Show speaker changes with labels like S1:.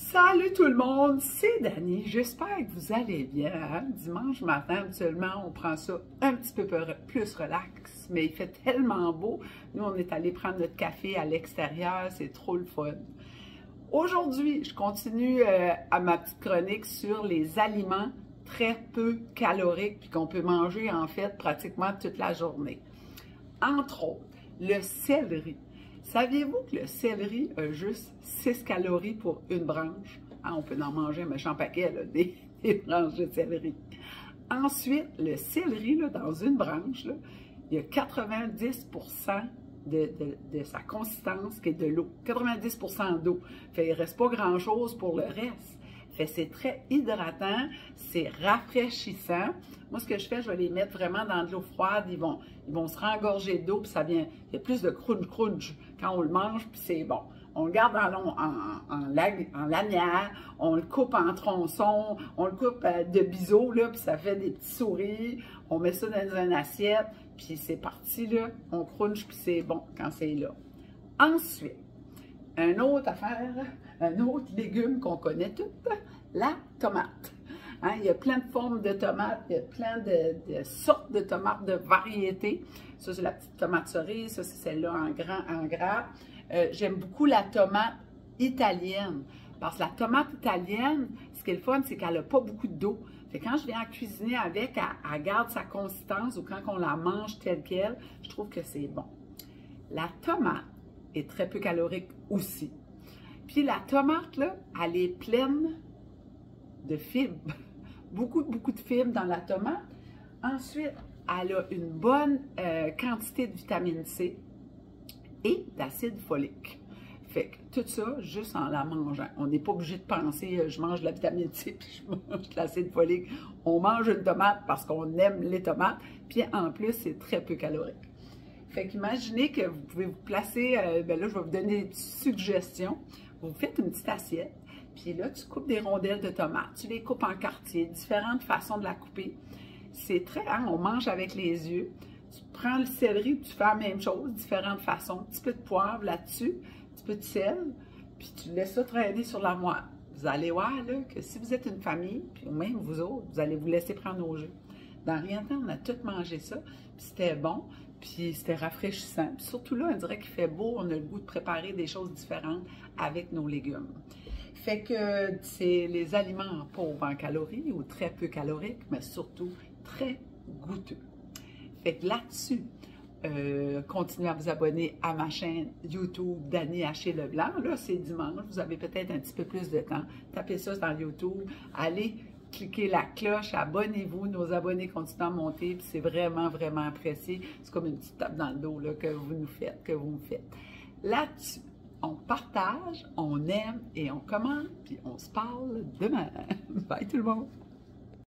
S1: Salut tout le monde, c'est Dani. J'espère que vous allez bien. Hein? Dimanche matin, habituellement, on prend ça un petit peu plus relax, mais il fait tellement beau. Nous, on est allé prendre notre café à l'extérieur, c'est trop le fun. Aujourd'hui, je continue à ma petite chronique sur les aliments très peu caloriques puis qu'on peut manger en fait pratiquement toute la journée. Entre autres, le céleri. Saviez-vous que le céleri a juste 6 calories pour une branche? Ah, on peut en manger un méchant paquet, là, des branches de céleri. Ensuite, le céleri, là, dans une branche, là, il y a 90% de sa consistance qui est de l'eau. 90% d'eau. Fait, il ne reste pas grand-chose pour le reste. Fait, c'est très hydratant, c'est rafraîchissant. Moi, ce que je fais, je vais les mettre vraiment dans de l'eau froide. Ils vont se rengorger d'eau, puis ça vient. Il y a plus de crunch quand on le mange, puis c'est bon. On le garde en lanière, on le coupe en tronçons, on le coupe de biseaux, là, puis ça fait des petits souris. On met ça dans une assiette, puis c'est parti, là. On crunch, puis c'est bon quand c'est là. Ensuite, une autre affaire, un autre légume qu'on connaît toutes, la tomate. Hein, il y a plein de formes de tomates, il y a plein de sortes de tomates, de variétés. Ça, c'est la petite tomate cerise, ça, c'est celle-là en gras. J'aime beaucoup la tomate italienne, parce que la tomate italienne, ce qui est le fun, c'est qu'elle n'a pas beaucoup d'eau. Fait quand je viens à cuisiner avec, elle garde sa consistance, ou quand on la mange telle qu'elle, je trouve que c'est bon. La tomate est très peu calorique aussi. Puis la tomate, là, elle est pleine de fibres. Beaucoup de fibres dans la tomate. Ensuite, elle a une bonne quantité de vitamine C et d'acide folique. Fait que tout ça, juste en la mangeant. On n'est pas obligé de penser, je mange de la vitamine C puis je mange de l'acide folique. On mange une tomate parce qu'on aime les tomates. Puis en plus, c'est très peu calorique. Fait qu'imaginez que vous pouvez vous placer, ben là, je vais vous donner des petites suggestions. Vous faites une petite assiette, puis là, tu coupes des rondelles de tomates. Tu les coupes en quartiers, différentes façons de la couper. C'est très, hein, on mange avec les yeux. Tu prends le céleri, tu fais la même chose, différentes façons. Un petit peu de poivre là-dessus, un petit peu de sel, puis tu laisses ça traîner sur la moelle. Vous allez voir là, que si vous êtes une famille, puis même vous autres, vous allez vous laisser prendre au jeu. Dans rien de temps, on a tout mangé ça, puis c'était bon. Puis c'était rafraîchissant. Puis surtout là, on dirait qu'il fait beau, on a le goût de préparer des choses différentes avec nos légumes. Fait que c'est les aliments pauvres en calories ou très peu caloriques, mais surtout très goûteux. Fait que là-dessus, continuez à vous abonner à ma chaîne YouTube Dani Haché-Leblanc. Là, c'est dimanche, vous avez peut-être un petit peu plus de temps. Tapez ça dans YouTube, allez cliquez la cloche, abonnez-vous, nos abonnés continuent à monter, puis c'est vraiment, vraiment apprécié. C'est comme une petite tape dans le dos là, que vous me faites. Là-dessus, on partage, on aime et on commente, puis on se parle demain. Bye tout le monde!